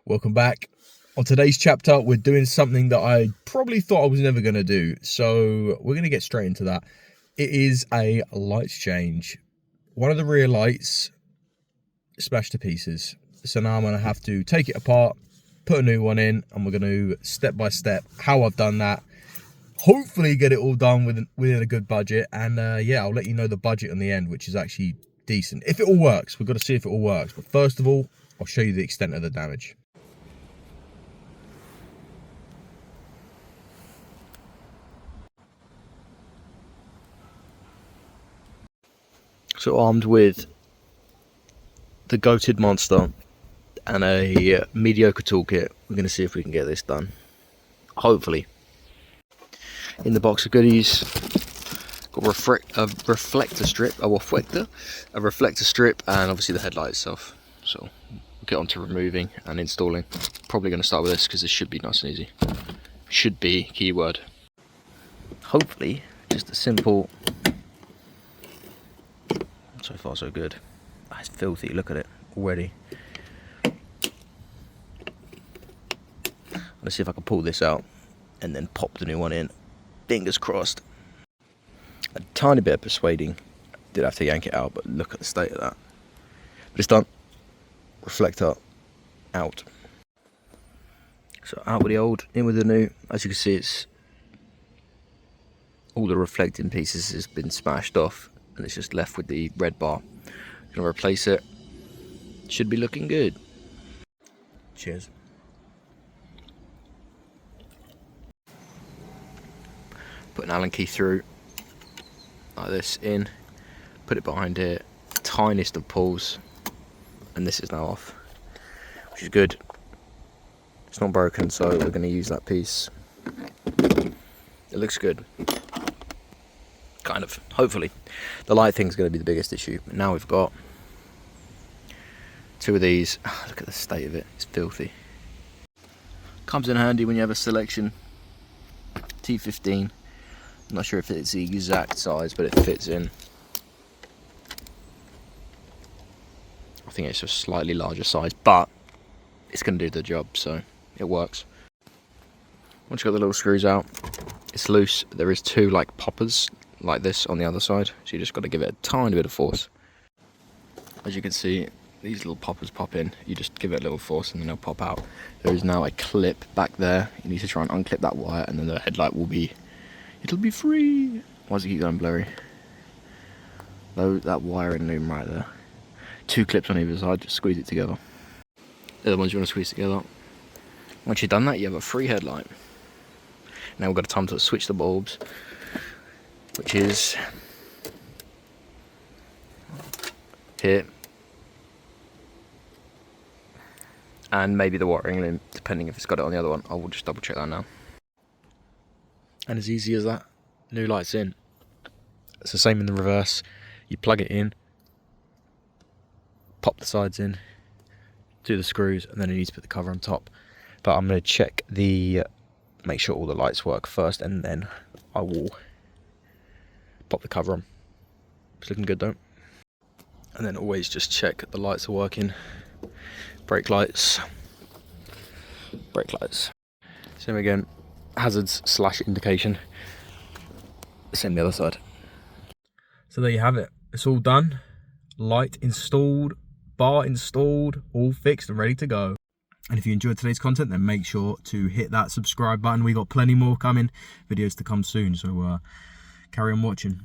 Welcome back. On today's chapter, we're doing something that I probably thought I was never going to do. So we're going to get straight into that. It is a lights change. One of the rear lights smashed to pieces. So now I'm going to have to take it apart, put a new one in, and we're going to step by step how I've done that. Hopefully get it all done within a good budget. And yeah, I'll let you know the budget on the end, which is actually decent. If it all works, we've got to see if it all works. But first of all, I'll show you the extent of the damage. So armed with the goated monster and a mediocre toolkit, we're going to see if we can get this done. Hopefully. In the box of goodies, got a reflector strip, and obviously the headlight itself. So we'll get on to removing and installing. Probably going to start with this because this should be nice and easy. Should be keyword. Hopefully, just a simple. So far so good. Oh, it's filthy, look at it already. Let's see if I can pull this out and then pop the new one in. Fingers crossed. A tiny bit of persuading. Did have to yank it out, but look at the state of that. But it's done. Reflector out. So out with the old, in with the new. As you can see, it's all the reflecting pieces has been smashed off. And it's just left with the red bar. Gonna replace it. Should be looking good. Cheers. Put an Allen key through like this in. Put it behind here. Tiniest of pulls, and this is now off, which is good. It's not broken, so we're going to use that piece. It looks good. Kind of, hopefully. The light thing's going to be the biggest issue. But now we've got two of these. Oh, look at the state of it, it's filthy. Comes in handy when you have a selection T15. I'm not sure if it's the exact size, but it fits in. I think it's a slightly larger size, but it's going to do the job, so it works. Once you've got the little screws out, it's loose. There is two like poppers like this on the other side, so you just got to give it a tiny bit of force. As you can see, these little poppers pop in. You just give it a little force and then they'll pop out. There is now a clip back there. You need to try and unclip that wire, and then the headlight will be, it'll be free. Why does it keep going blurry? Though that wiring loom right there. Two clips on either side, just squeeze it together. They're the ones you want to squeeze together. Once you've done that, you have a free headlight. Now we've got time to switch the bulbs, which is here, and maybe the wiring loom, depending if it's got it on the other one. I will just double check that now. And as easy as that, new lights in. It's the same in the reverse. You plug it in, pop the sides in, do the screws, and then you need to put the cover on top. But I'm going to check make sure all the lights work first, and then I will pop the cover on. It's looking good though. And then always just check the lights are working. Brake lights. Same again. Hazards / indication. Same the other side. So there you have it. It's all done. Light installed, bar installed, all fixed and ready to go. And if you enjoyed today's content, then make sure to hit that subscribe button. We got plenty more coming, videos to come soon, so carry on watching.